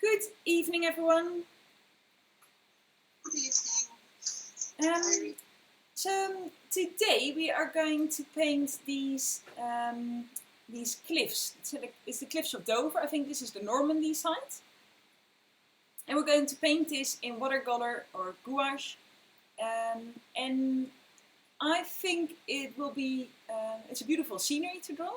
Good evening, everyone. Good evening. So today we are going to paint these cliffs. So it's the cliffs of Dover. I think this is the Normandy side. And we're going to paint this in watercolor or gouache. And I think it will be, it's a beautiful scenery to draw.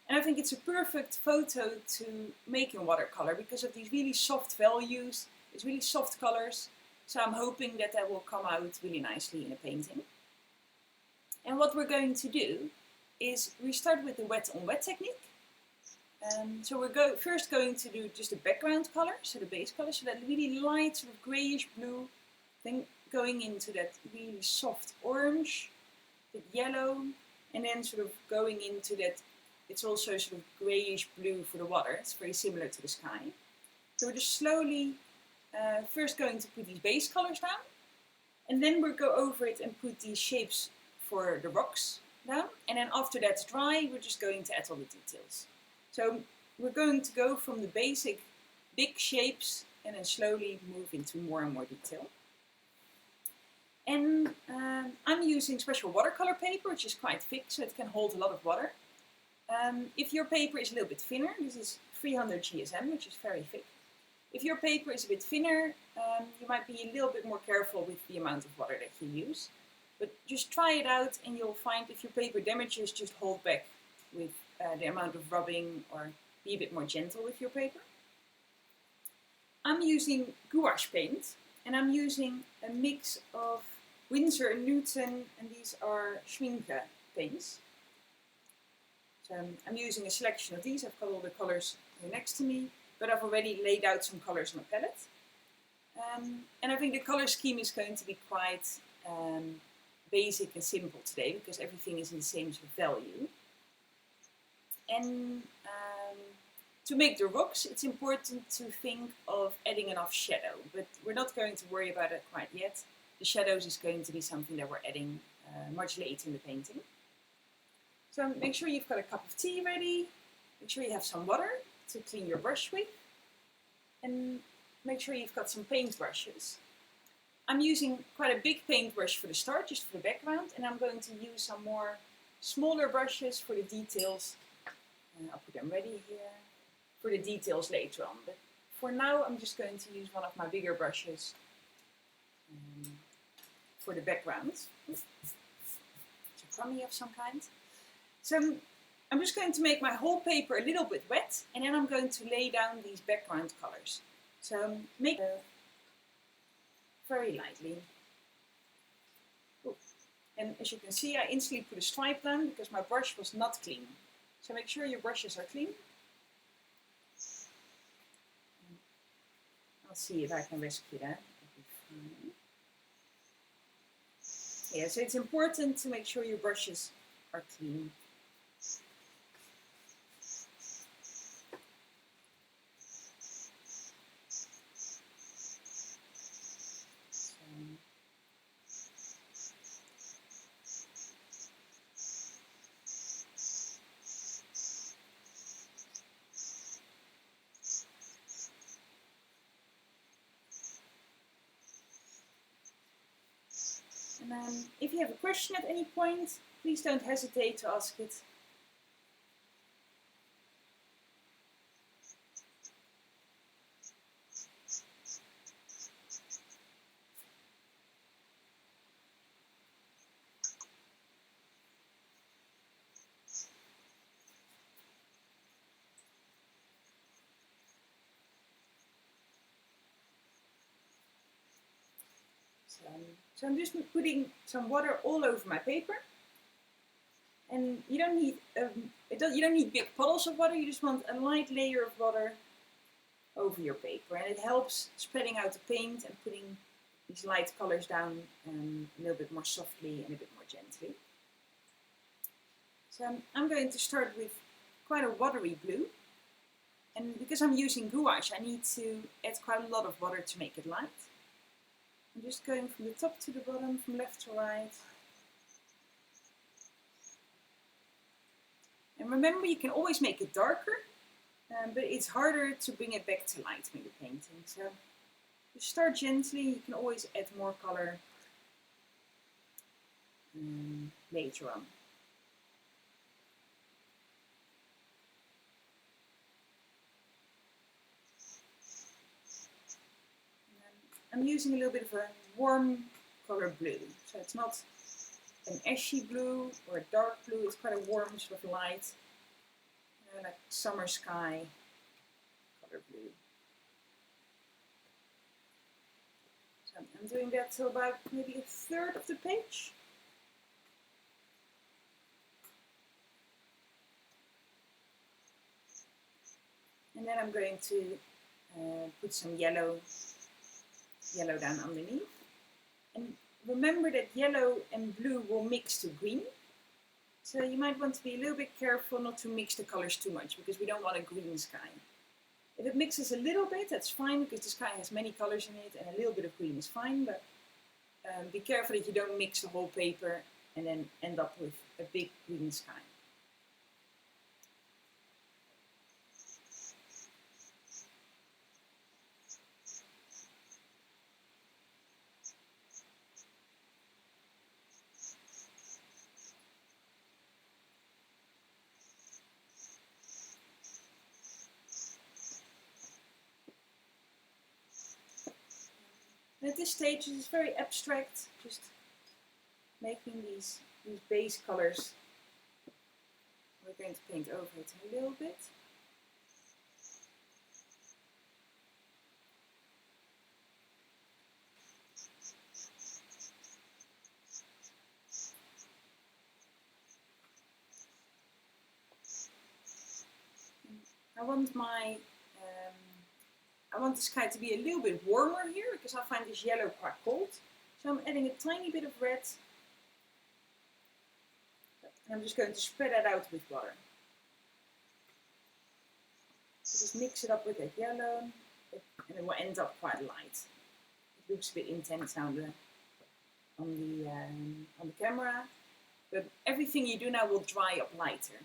And I think it's a perfect photo to make in watercolor because of these really soft values, these really soft colors. So I'm hoping that that will come out really nicely in a painting. And what we're going to do is we start with the wet on wet technique. So we're first going to do just a background color, so the base color, so that really light sort of grayish blue, then going into that really soft orange, the yellow, and then sort of going into that. It's also sort of grayish blue for the water. It's very similar to the sky. So we're just slowly first going to put these base colors down. And then we'll go over it and put these shapes for the rocks down. And then after that's dry, we're just going to add all the details. So we're going to go from the basic big shapes and then slowly move into more and more detail. And I'm using special watercolor paper, which is quite thick, so it can hold a lot of water. If your paper is a little bit thinner, this is 300 GSM, which is very thick. If your paper is a bit thinner, you might be a little bit more careful with the amount of water that you use. But just try it out and you'll find if your paper damages, just hold back with the amount of rubbing or be a bit more gentle with your paper. I'm using Gouache Paint and I'm using a mix of Winsor and Newton, and these are Schminke paints. So I'm using a selection of these. I've got all the colors here next to me, but I've already laid out some colors on a palette. And I think the color scheme is going to be quite basic and simple today because everything is in the same sort of value. And to make the rocks, it's important to think of adding enough shadow, but we're not going to worry about it quite yet. The shadows is going to be something that we're adding much later in the painting. So make sure you've got a cup of tea ready, make sure you have some water to clean your brush with, and make sure you've got some paint brushes. I'm using quite a big paintbrush for the start, just for the background, and I'm going to use some more smaller brushes for the details. I'll put them ready here for the details later on, but for now I'm just going to use one of my bigger brushes for the background. It's a crummy of some kind. So I'm just going to make my whole paper a little bit wet and then I'm going to lay down these background colors. So make it very lightly. Ooh. And as you can see, I instantly put a stripe down because my brush was not clean. So make sure your brushes are clean. I'll see if I can rescue that. Yeah, so it's important to make sure your brushes are clean. And if you have a question at any point, please don't hesitate to ask it. So I'm just putting some water all over my paper, and you don't need big puddles of water. You just want a light layer of water over your paper, and it helps spreading out the paint and putting these light colors down a little bit more softly and a bit more gently. So I'm going to start with quite a watery blue, and because I'm using gouache, I need to add quite a lot of water to make it light. I'm just going from the top to the bottom, from left to right. And remember, you can always make it darker. but it's harder to bring it back to light when you're painting. So you start gently, you can always add more color later on. I'm using a little bit of a warm color blue, so it's not an ashy blue or a dark blue, it's quite a warm sort of light, like summer sky color blue. So I'm doing that till about maybe a third of the page. And then I'm going to put some yellow down underneath. And remember that yellow and blue will mix to green. So you might want to be a little bit careful not to mix the colors too much, because we don't want a green sky. If it mixes a little bit, that's fine, because the sky has many colors in it, and a little bit of green is fine, but be careful that you don't mix the whole paper and then end up with a big green sky. And at this stage, it's very abstract, just making these base colors. We're going to paint over it a little bit. I want the sky to be a little bit warmer here, because I find this yellow quite cold. So I'm adding a tiny bit of red. And I'm just going to spread that out with water. So just mix it up with that yellow, and it will end up quite light. It looks a bit intense now on the camera, but everything you do now will dry up lighter.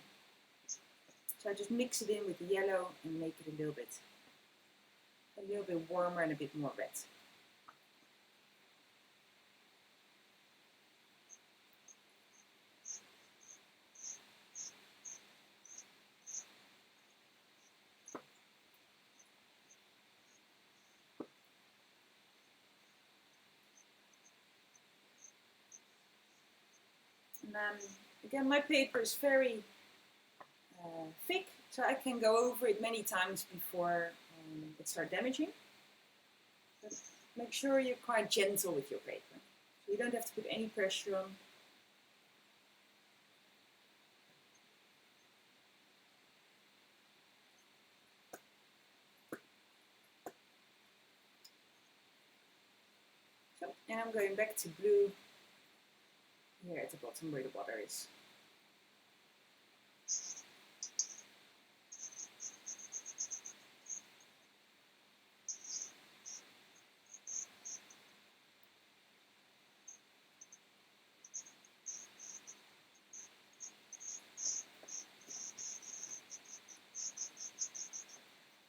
So I just mix it in with the yellow and make it a little bit warmer and a bit more red. And again, my paper is very thick, so I can go over it many times before it starts damaging. But make sure you're quite gentle with your paper, so you don't have to put any pressure on. So, and I'm going back to blue here at the bottom where the water is.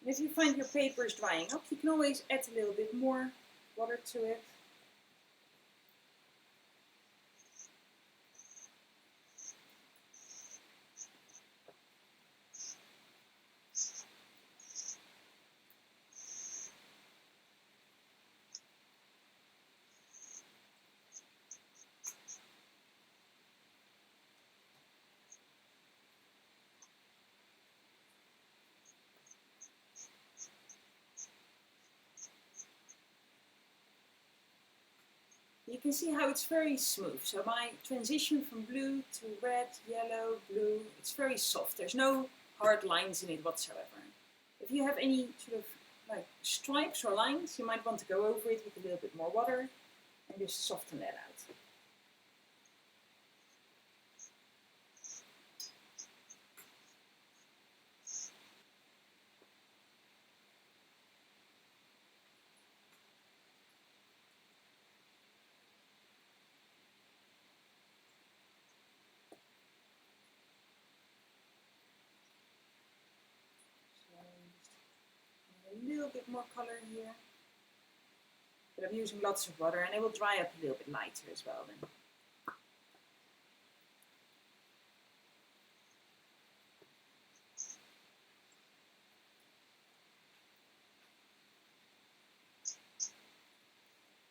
And if you find your paper is drying up, you can always add a little bit more water to it. You can see how it's very smooth. So my transition from blue to red, yellow, blue, it's very soft. There's no hard lines in it whatsoever. If you have any sort of like stripes or lines, you might want to go over it with a little bit more water and just soften that out. a little bit more color here. But I'm using lots of water and it will dry up a little bit lighter as well then.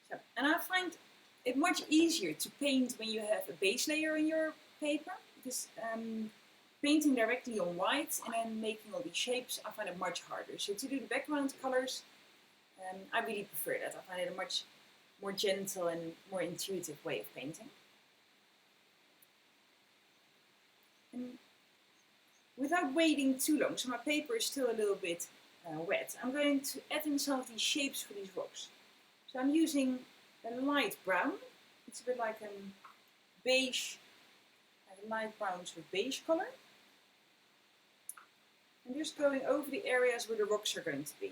So, and I find it much easier to paint when you have a base layer in your paper, because painting directly on white and then making all these shapes, I find it much harder. So to do the background colors, I really prefer that. I find it a much more gentle and more intuitive way of painting. And without waiting too long, so my paper is still a little bit wet, I'm going to add in some of these shapes for these rocks. So I'm using a light brown. It's a bit like a beige, a light brown sort of beige color. And just going over the areas where the rocks are going to be.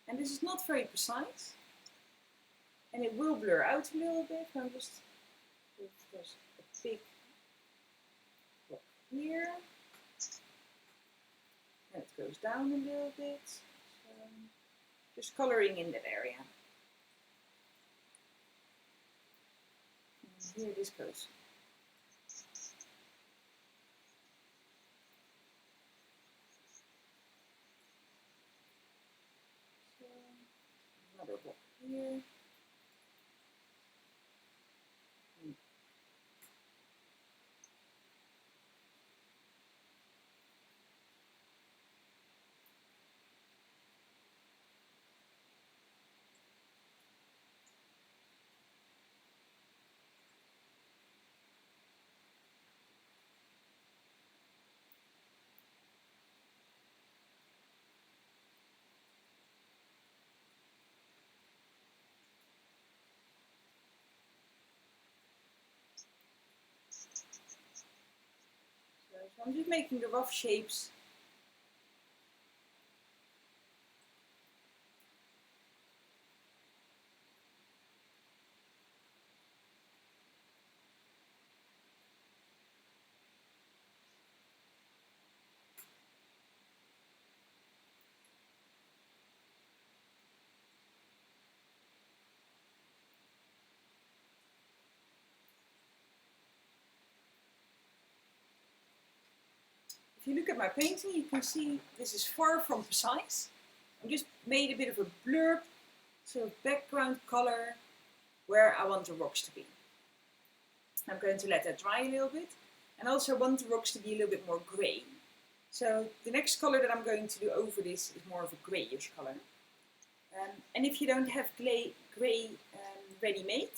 And this is not very precise. And it will blur out a little bit. I'm just, there's a big rock here. And it goes down a little bit. So just coloring in that area. And here this goes. Another rock here. So I'm just making the rough shapes. If you look at my painting, you can see this is far from precise. I just made a bit of a blurb, sort of background color, where I want the rocks to be. I'm going to let that dry a little bit, and also want the rocks to be a little bit more grey. So the next color that I'm going to do over this is more of a greyish color. And if you don't have grey ready-made,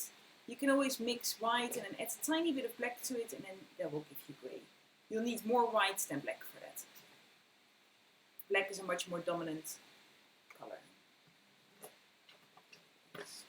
you can always mix white and then add a tiny bit of black to it, and then that will give you grey. You'll need more white than black for that. Black is a much more dominant color. Yes.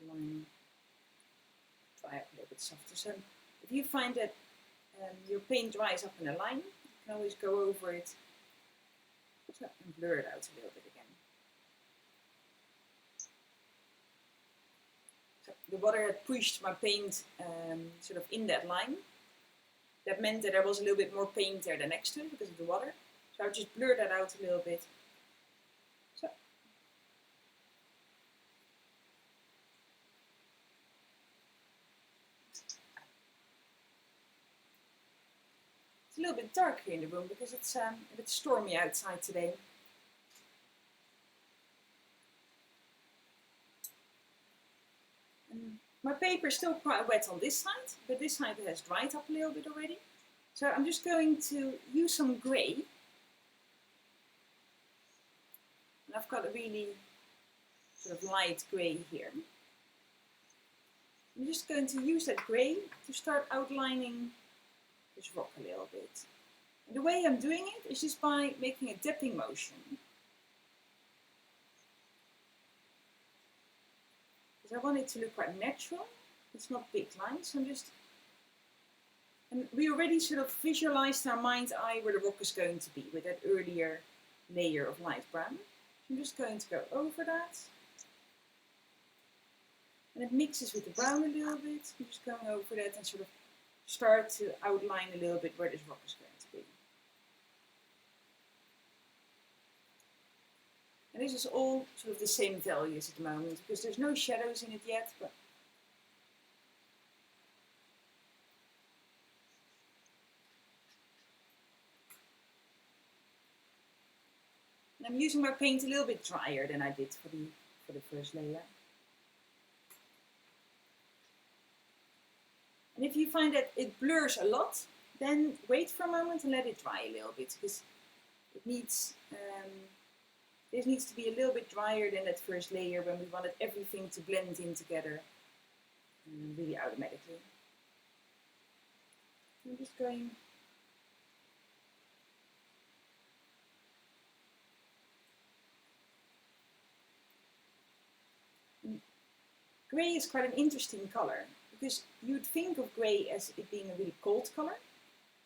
Line dry up a little bit softer. So if you find that your paint dries up in a line, you can always go over it and blur it out a little bit again. So the water had pushed my paint sort of in that line. That meant that there was a little bit more paint there than next to it because of the water. So I just blur that out a little bit. So. It's a little bit dark here in the room because it's a bit stormy outside today. My paper is still quite wet on this side, but this side has dried up a little bit already. So I'm just going to use some grey. And I've got a really sort of light grey here. I'm just going to use that grey to start outlining this rock a little bit. And the way I'm doing it is just by making a dipping motion. because I want it to look quite natural. It's not big lines, so and we already sort of visualized in our mind's eye where the rock is going to be with that earlier layer of light brown. I'm just going to go over that. And it mixes with the brown a little bit. I'm just going over that and sort of start to outline a little bit where this rock is going to be. And this is all sort of the same values at the moment, because there's no shadows in it yet, but and I'm using my paint a little bit drier than I did for the first layer. And if you find that it blurs a lot, then wait for a moment and let it dry a little bit, because it needs this needs to be a little bit drier than that first layer when we wanted everything to blend in together really automatically. I'm just going grey is quite an interesting color, because you'd think of grey as it being a really cold color,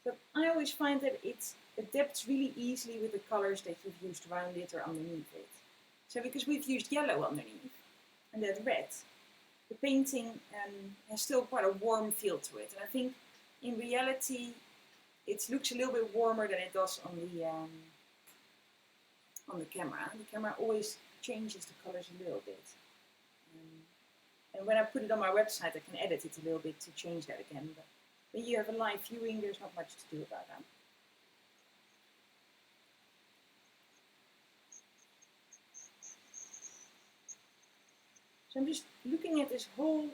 but I always find that it adapts really easily with the colors that you've used around it or underneath it. So because we've used yellow underneath and that red, the painting has still quite a warm feel to it. And I think in reality it looks a little bit warmer than it does on the camera. The camera always changes the colors a little bit. And when I put it on my website, I can edit it a little bit to change that again. But when you have a live viewing, there's not much to do about that. So I'm just looking at this whole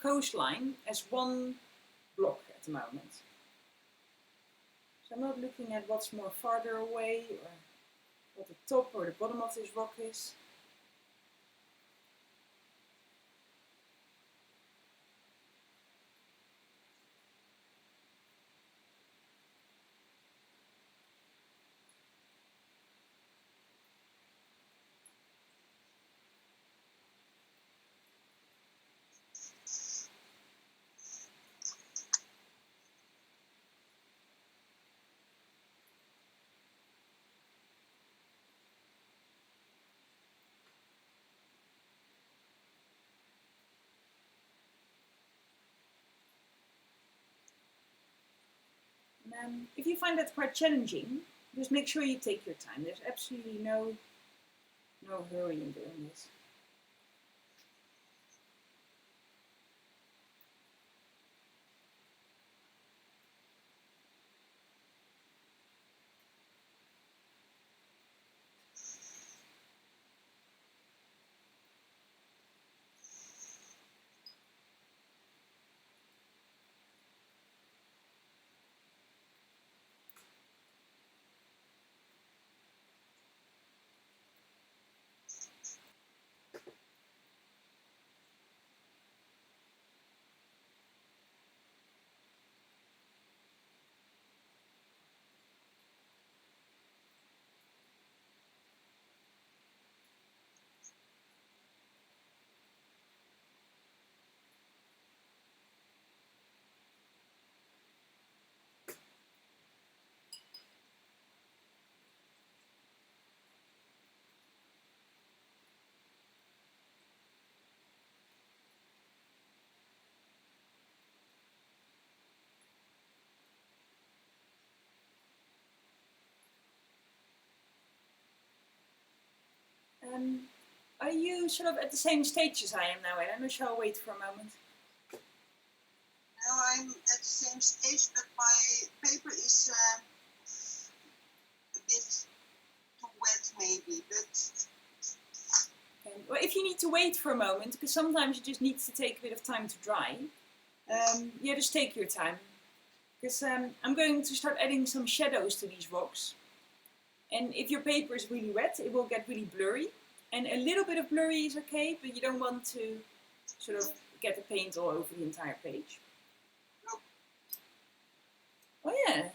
coastline as one block at the moment. So I'm not looking at what's more farther away or what the top or the bottom of this rock is. If you find that quite challenging, just make sure you take your time. There's absolutely no hurry in doing this. Are you sort of at the same stage as I am now, Ellen, or shall I wait for a moment? No, I'm at the same stage, but my paper is a bit too wet maybe, but... Okay. Well, if you need to wait for a moment, because sometimes it just needs to take a bit of time to dry, yeah, just take your time. Because I'm going to start adding some shadows to these rocks. And if your paper is really wet, it will get really blurry. And a little bit of blurry is okay, but you don't want to sort of get the paint all over the entire page. Oh yeah,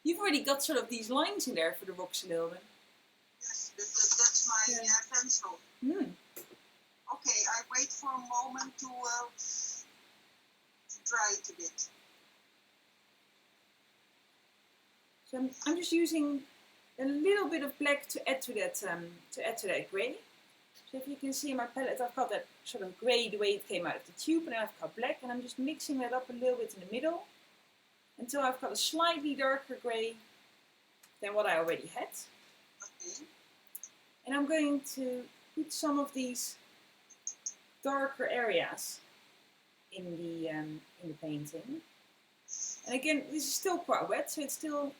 you've already got sort of these lines in there for the rocks a little bit. Yes. That's my pencil. Okay, I wait for a moment to dry it a bit. So I'm just using a little bit of black to add to that grey. So if you can see in my palette, I've got that sort of grey the way it came out of the tube, and then I've got black, and I'm just mixing that up a little bit in the middle until I've got a slightly darker grey than what I already had. Okay. And I'm going to put some of these darker areas in the painting. And again, this is still quite wet, so it still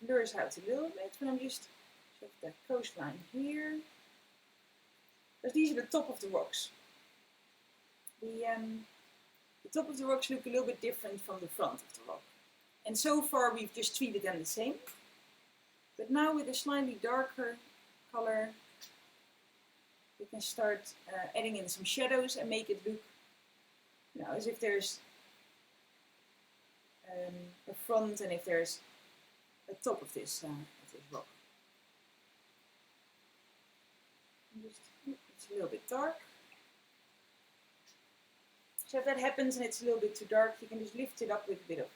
blurs out a little bit, but I'm just check the coastline here. Because these are the top of the rocks. The top of the rocks look a little bit different from the front of the rock. And so far we've just treated them the same. But now with a slightly darker color, we can start adding in some shadows and make it look, you know, as if there's a front and if there's a top of this rock. It's a little bit dark. So if that happens and it's a little bit too dark, you can just lift it up with a bit of,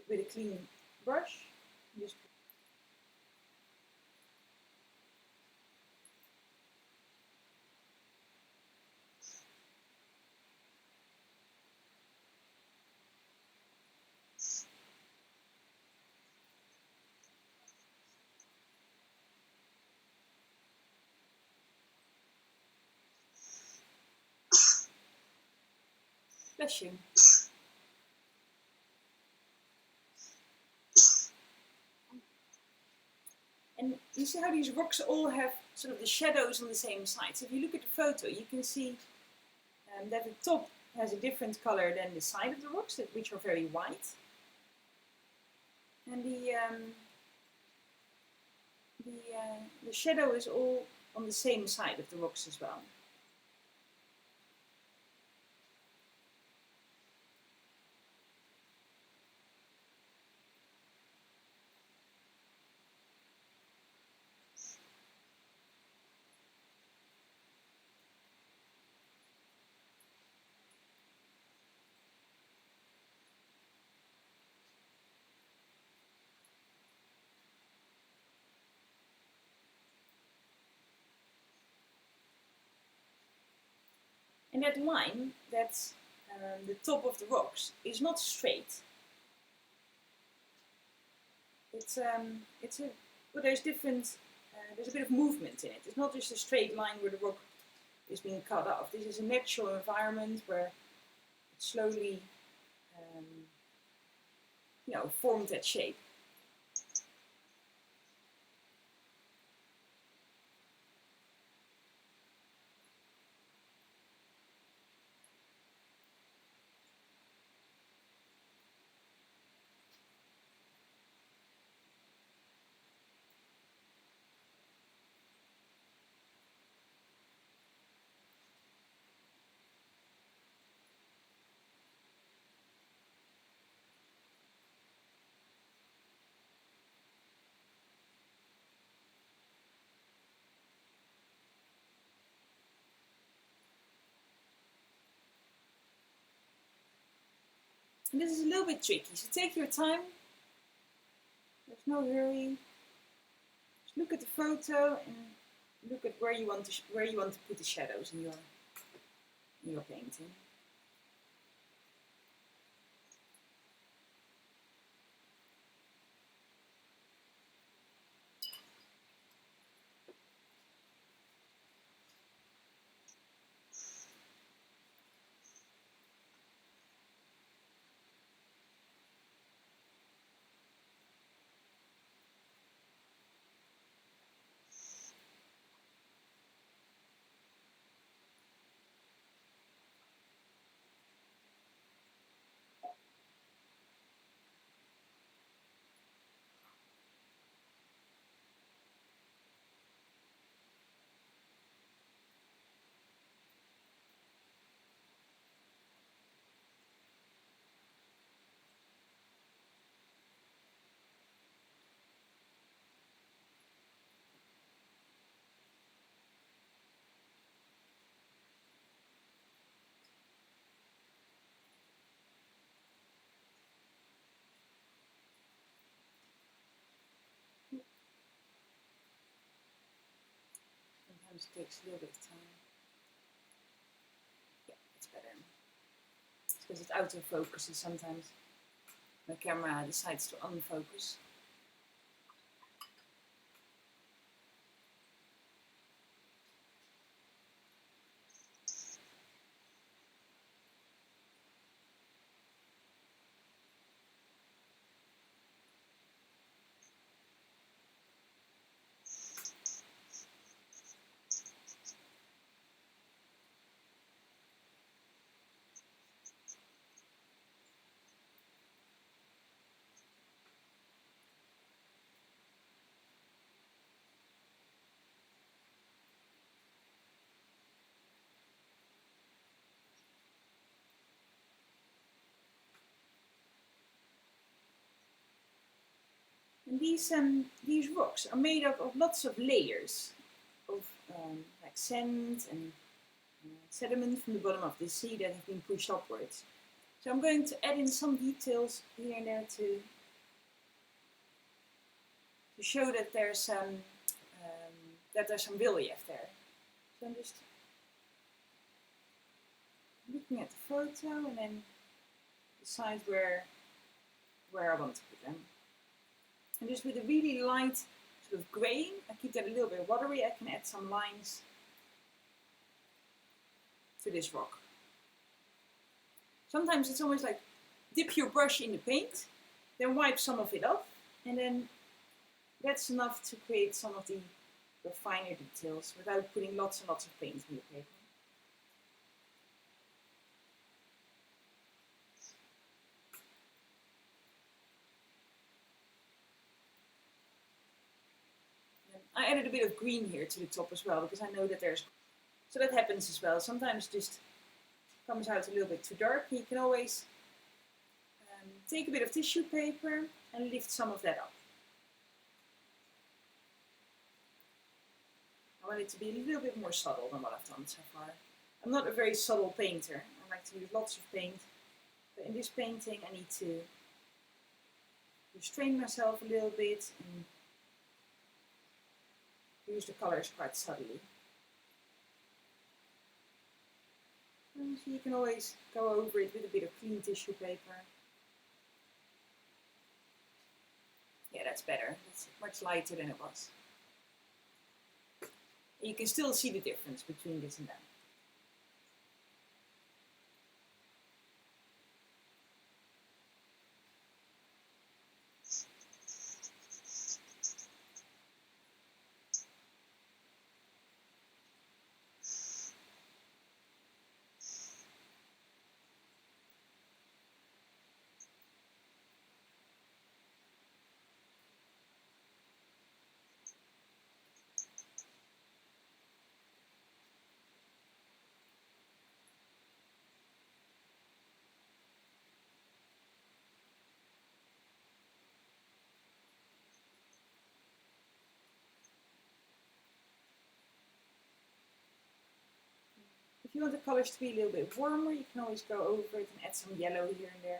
with a clean brush. Just bless you. And you see how these rocks all have sort of the shadows on the same side. So if you look at the photo, you can see that the top has a different color than the side of the rocks, which are very white. And the shadow is all on the same side of the rocks as well. And that line, that's the top of the rocks, is not straight. Well, there's different, there's a bit of movement in it. It's not just a straight line where the rock is being cut off. This is a natural environment where it slowly, you know, formed that shape. And this is a little bit tricky, so take your time. There's no hurry. Just look at the photo and look at where you want to put the shadows in your painting. just takes a little bit of time. Yeah, it's better. It's because it autofocuses sometimes. My camera decides to unfocus. And these rocks are made up of lots of layers of like sand and sediment from the bottom of the sea that have been pushed upwards. So I'm going to add in some details here and there to show that there's some relief there. So I'm just looking at the photo and then decide where I want to put them. And just with a really light sort of grey, I keep that a little bit watery, I can add some lines to this rock. Sometimes it's almost like dip your brush in the paint, then wipe some of it off, and then that's enough to create some of the finer details without putting lots and lots of paint in the paper. I added a bit of green here to the top as well, because I know that there's... So that happens as well. Sometimes just comes out a little bit too dark. You can always take a bit of tissue paper and lift some of that up. I want it to be a little bit more subtle than what I've done so far. I'm not a very subtle painter. I like to use lots of paint. But in this painting I need to restrain myself a little bit and use the colors quite subtly. And so you can always go over it with a bit of clean tissue paper. Yeah, that's better. It's much lighter than it was. And you can still see the difference between this and that. If you want the colors to be a little bit warmer, you can always go over it and add some yellow here and there.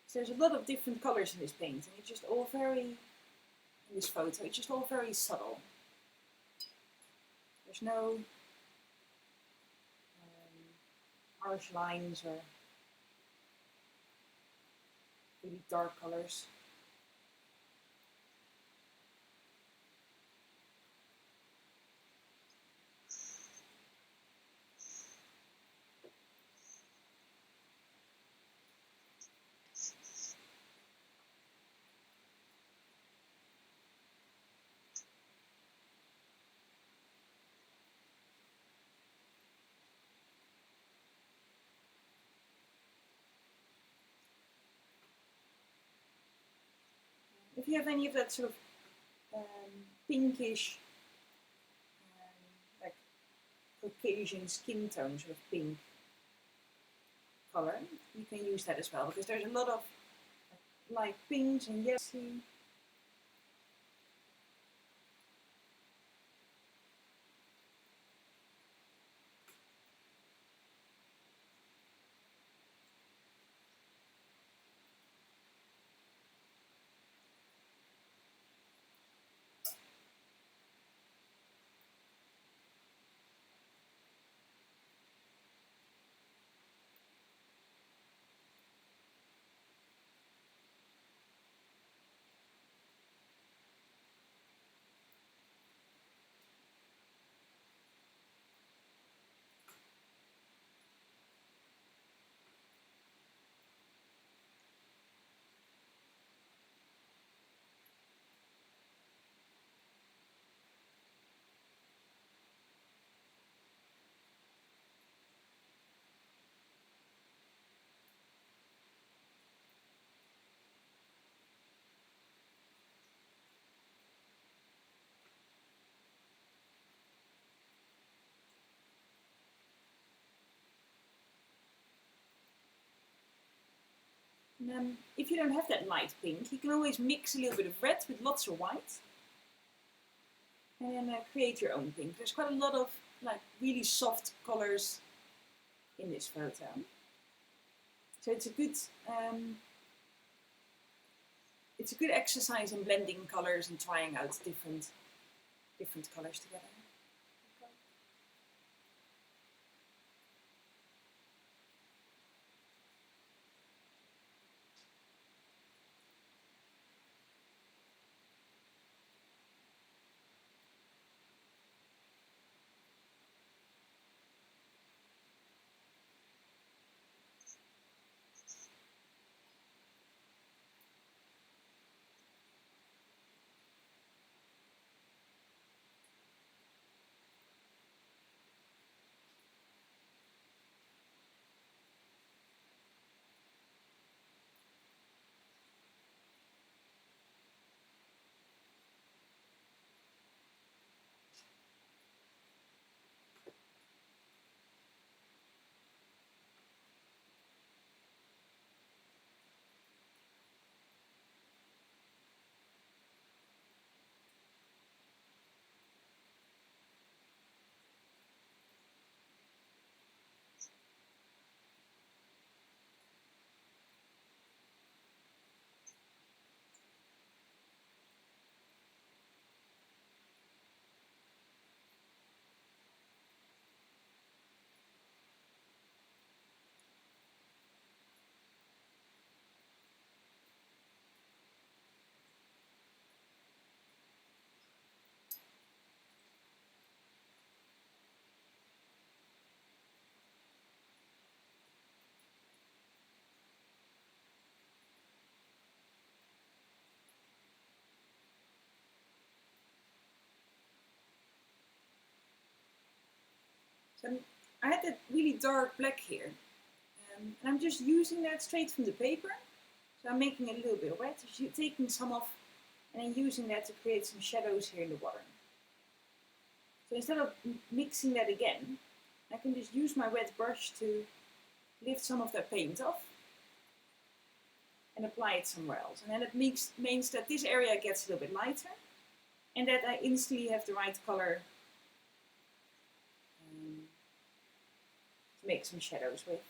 So there's a lot of different colors in this paint, and it's just all very, in this photo, it's just all very subtle. There's no harsh lines or really dark colors. If you have any of that sort of pinkish, like Caucasian skin tone, sort of pink color, you can use that as well, because there's a lot of light pinks and yellows. And if you don't have that light pink, you can always mix a little bit of red with lots of white. And then create your own pink. There's quite a lot of like really soft colors in this photo. So it's a good exercise in blending colors and trying out different colors together. So I had that really dark black here. And I'm just using that straight from the paper. So I'm making it a little bit wet, just taking some off and then using that to create some shadows here in the water. So instead of mixing that again, I can just use my wet brush to lift some of that paint off and apply it somewhere else. And then it means that this area gets a little bit lighter and that I instantly have the right color to make some shadows with.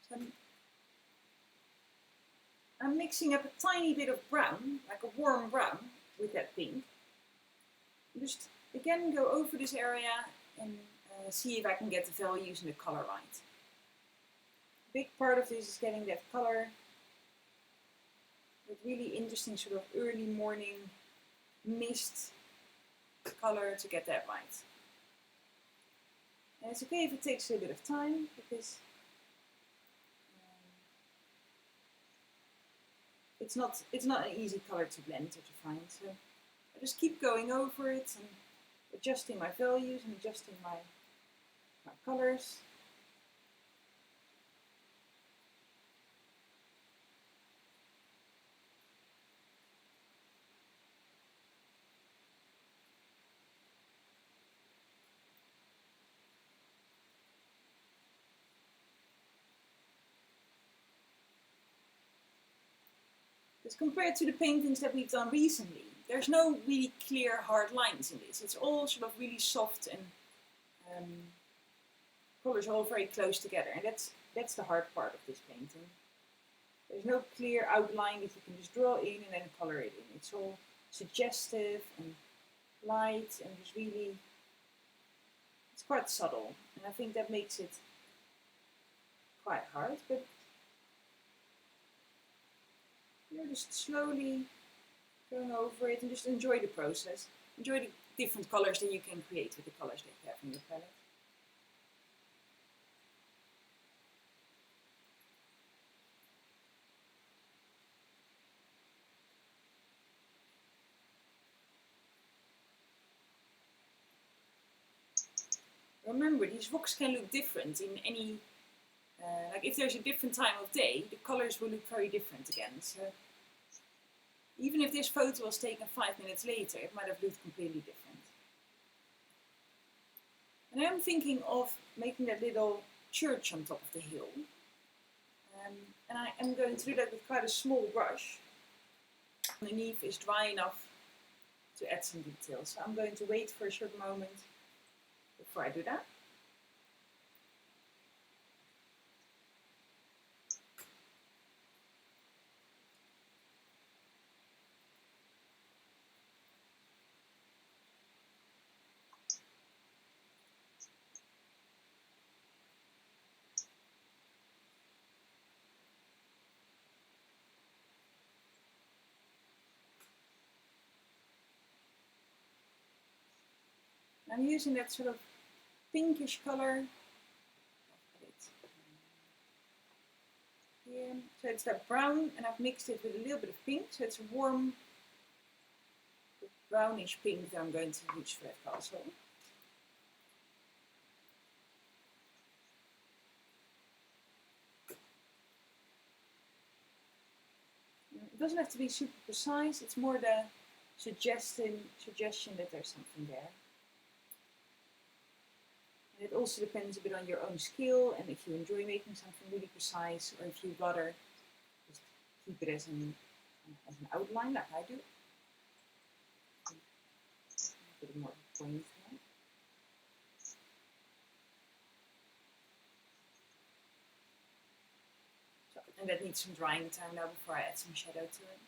So I'm mixing up a tiny bit of brown, like a warm brown, with that pink. Just again go over this area and see if I can get the values and the color right. A big part of this is getting that color, that really interesting sort of early morning mist color to get that right. And it's okay if it takes a bit of time because it's not an easy color to blend or to find. So I just keep going over it and adjusting my values and adjusting my colors. Because compared to the paintings that we've done recently, there's no really clear hard lines in this. It's all sort of really soft and colours are all very close together, and that's the hard part of this painting. There's no clear outline that you can just draw in and then colour it in. It's all suggestive and light and just really, it's quite subtle, and I think that makes it quite hard, but you're just slowly going over it and just enjoy the process. Enjoy the different colours that you can create with the colours that you have in your palette. Remember, these rocks can look different in any, like if there's a different time of day, the colours will look very different again. So even if this photo was taken 5 minutes later, it might have looked completely different. And I'm thinking of making that little church on top of the hill. And I am going to do that with quite a small brush. Underneath is dry enough to add some details. So I'm going to wait for a short moment before I do that. I'm using that sort of pinkish color. Here. So it's that brown, and I've mixed it with a little bit of pink, so it's a warm brownish pink that I'm going to use for that castle. It doesn't have to be super precise, it's more the suggestion that there's something there. And it also depends a bit on your own skill and if you enjoy making something really precise, or if you'd rather just keep it as an outline like I do. A bit more point there. So, and that needs some drying time now before I add some shadow to it.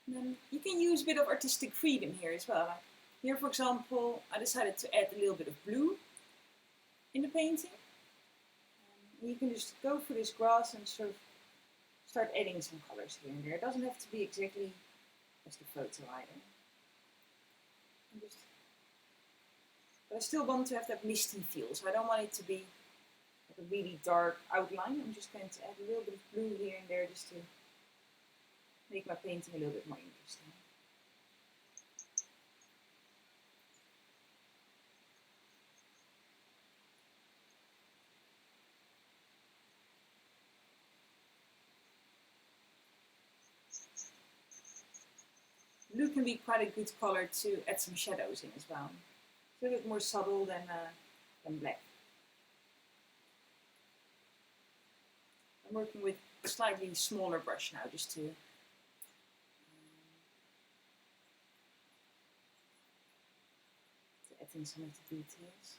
Then you can use a bit of artistic freedom here as well. Like here, for example, I decided to add a little bit of blue in the painting. And you can just go for this grass and sort of start adding some colors here and there. It doesn't have to be exactly as the photo either. But I still want to have that misty feel, so I don't want it to be like a really dark outline. I'm just going to add a little bit of blue here and there just to make my painting a little bit more interesting. Blue can be quite a good color to add some shadows in as well. It's a little bit more subtle than black. I'm working with a slightly smaller brush now just to add in some of the details.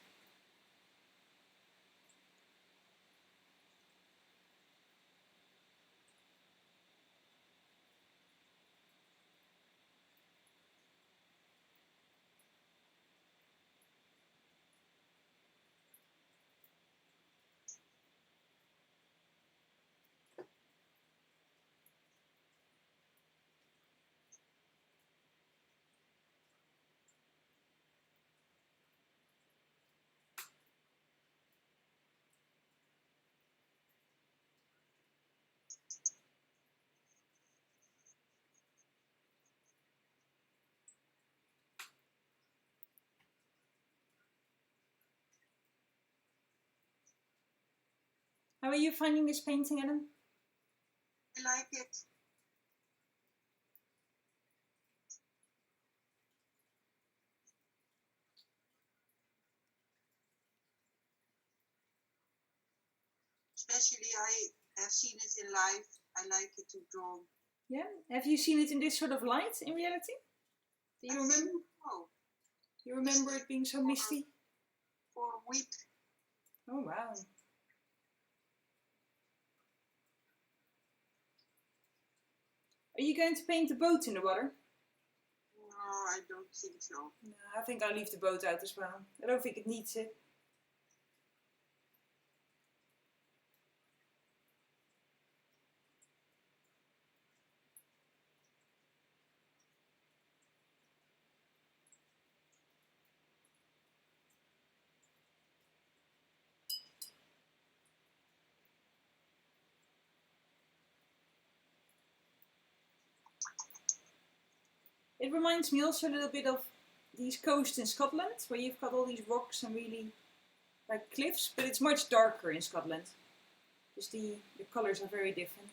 How are you finding this painting, Ellen? I like it. Especially I have seen it in live. I like it to draw. Yeah. Have you seen it in this sort of light in reality? Do you remember? Oh, You remember it being so misty? For a week. Oh wow. Are you going to paint the boat in the water? No, I don't think so. No, I think I'll leave the boat out as well. I don't think it needs it. It reminds me also a little bit of these coasts in Scotland, where you've got all these rocks and really like cliffs, but it's much darker in Scotland. Just the colours are very different.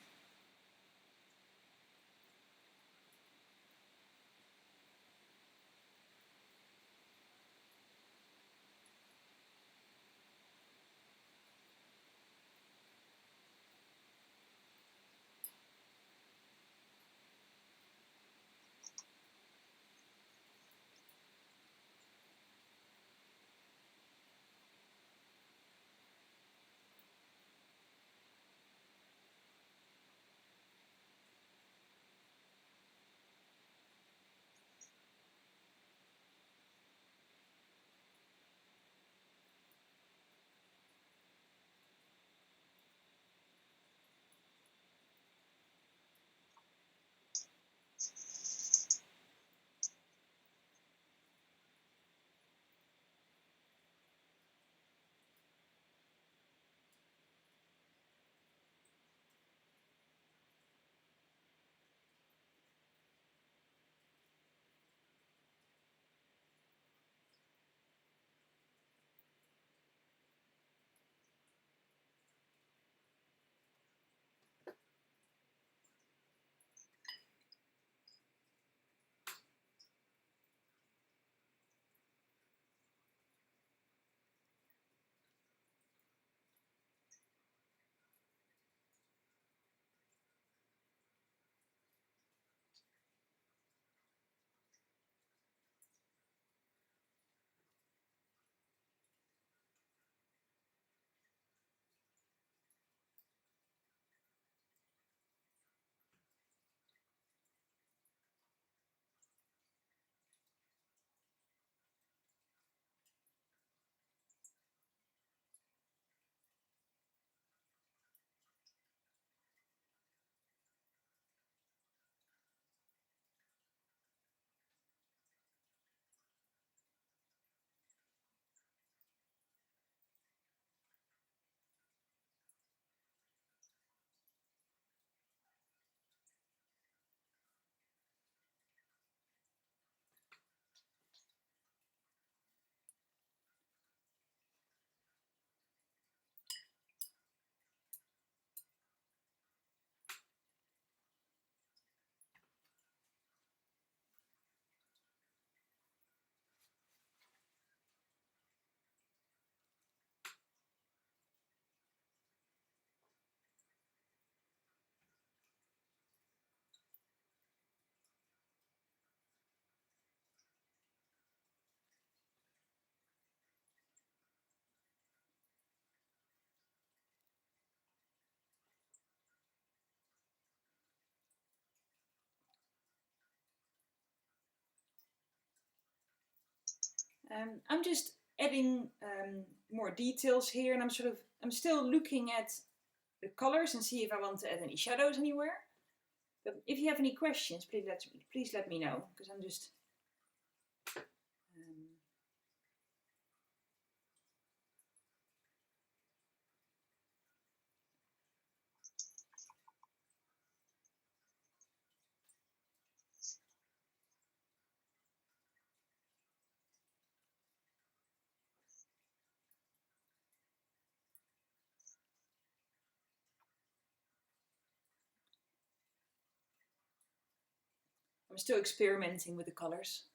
I'm just adding more details here, and I'm still looking at the colors and see if I want to add any shadows anywhere. But if you have any questions, please let me know, because I'm just I'm still experimenting with the colors.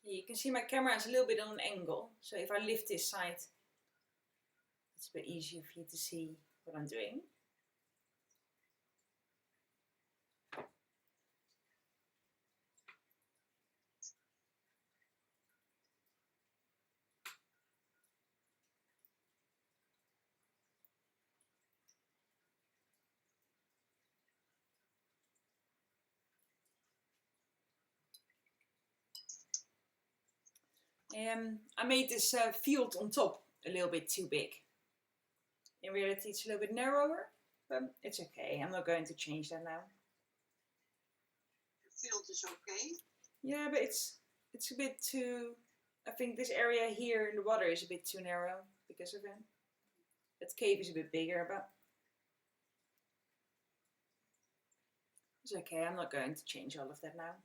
You can see my camera is a little bit on an angle, so if I lift this side, it's a bit easier for you to see what I'm doing. I made this field on top a little bit too big. In reality, it's a little bit narrower, but it's okay. I'm not going to change that now. The field is okay. Yeah, but it's a bit too. I think this area here in the water is a bit too narrow because of it. That cave is a bit bigger, but it's okay. I'm not going to change all of that now.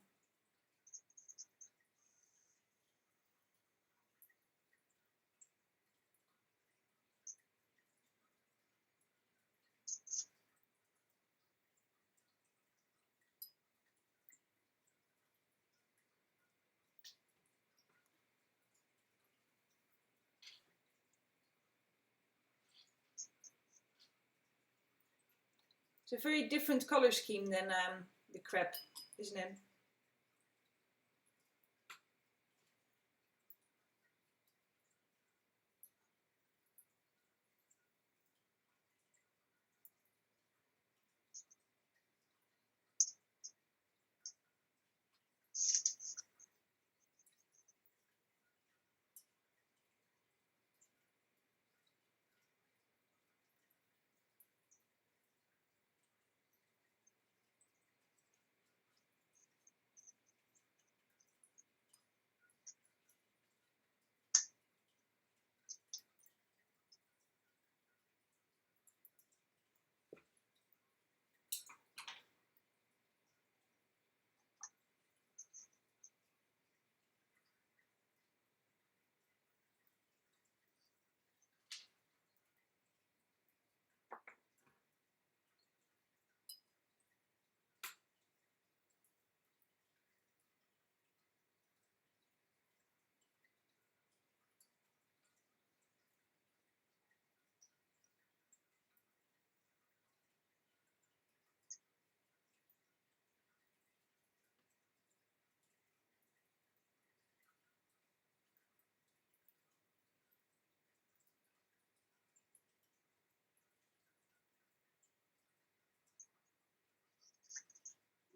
It's a very different color scheme than the crab, isn't it?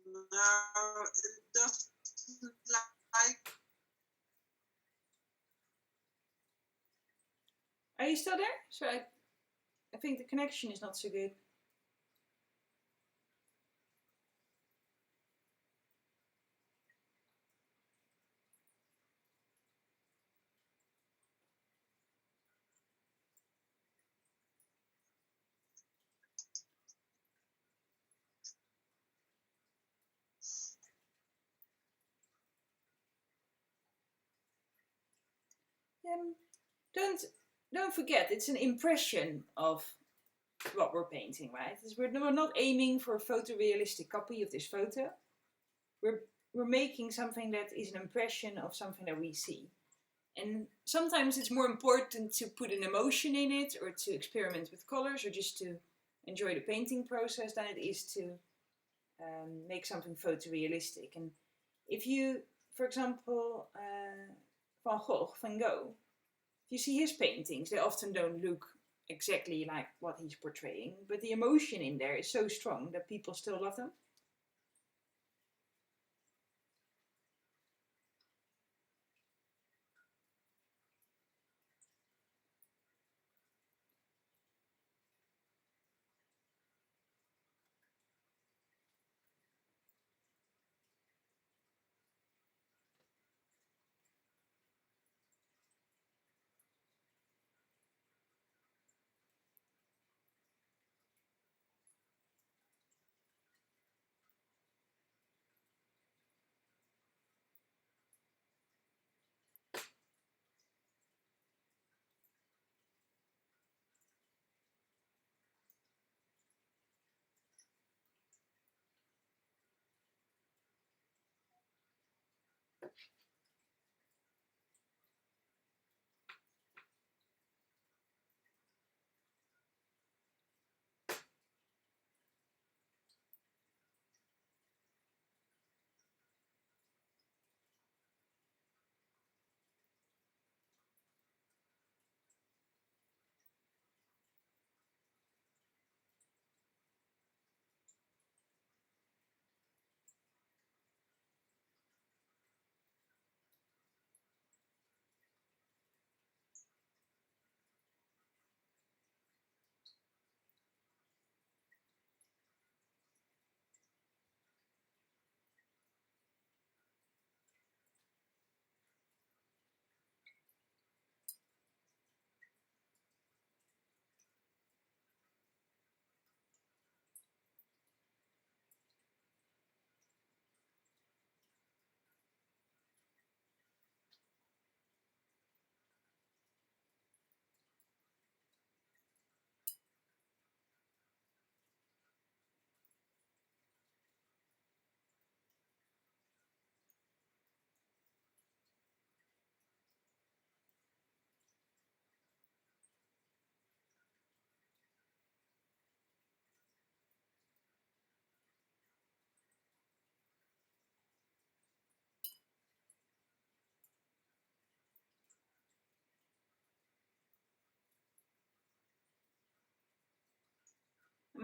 No, it doesn't like. Are you still there? So I think the connection is not so good. Don't forget, it's an impression of what we're painting, right? We're not aiming for a photorealistic copy of this photo. We're making something that is an impression of something that we see. And sometimes it's more important to put an emotion in it, or to experiment with colors, or just to enjoy the painting process, than it is to make something photorealistic. And if you, for example, Van Gogh, if you see his paintings, they often don't look exactly like what he's portraying, but the emotion in there is so strong that people still love them.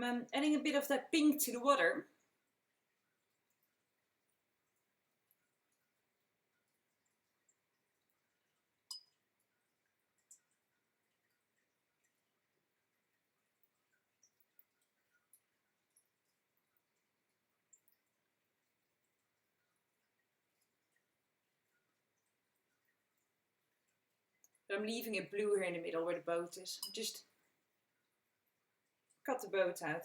I'm adding a bit of that pink to the water. But I'm leaving it blue here in the middle where the boat is. Just cut the boat out.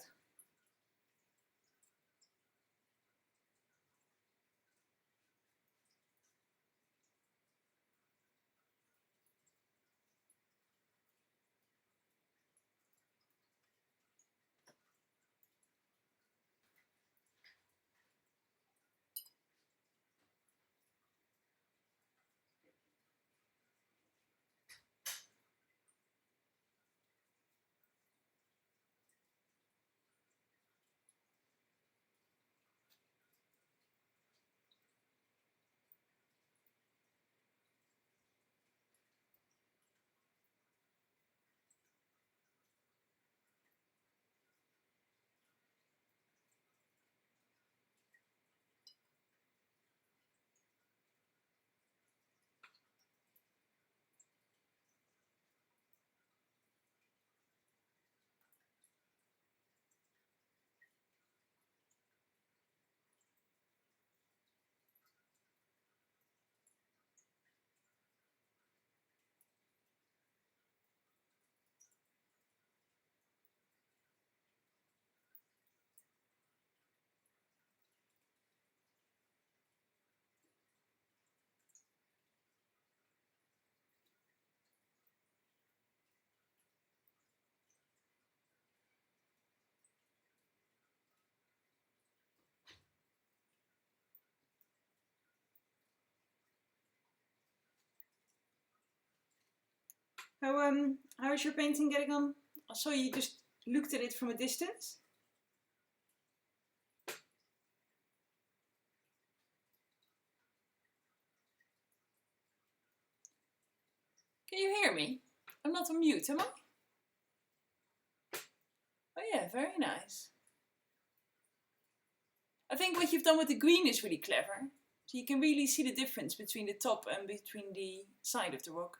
How is your painting getting on? I saw you just looked at it from a distance. Can you hear me? I'm not on mute, am I? Oh yeah, very nice. I think what you've done with the green is really clever. So you can really see the difference between the top and between the side of the rock.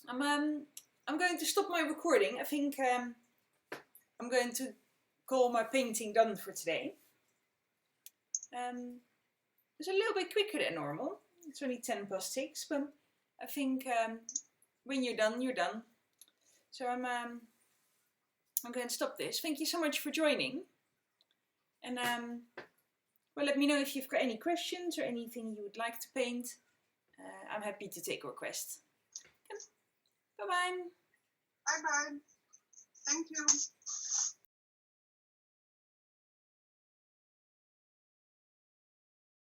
I'm going to stop my recording. I think I'm going to call my painting done for today. It's a little bit quicker than normal. It's only 6:10, but I think when you're done, you're done. So I'm going to stop this. Thank you so much for joining. And well, let me know if you've got any questions or anything you would like to paint. I'm happy to take requests. Bye-bye. Bye-bye. Thank you.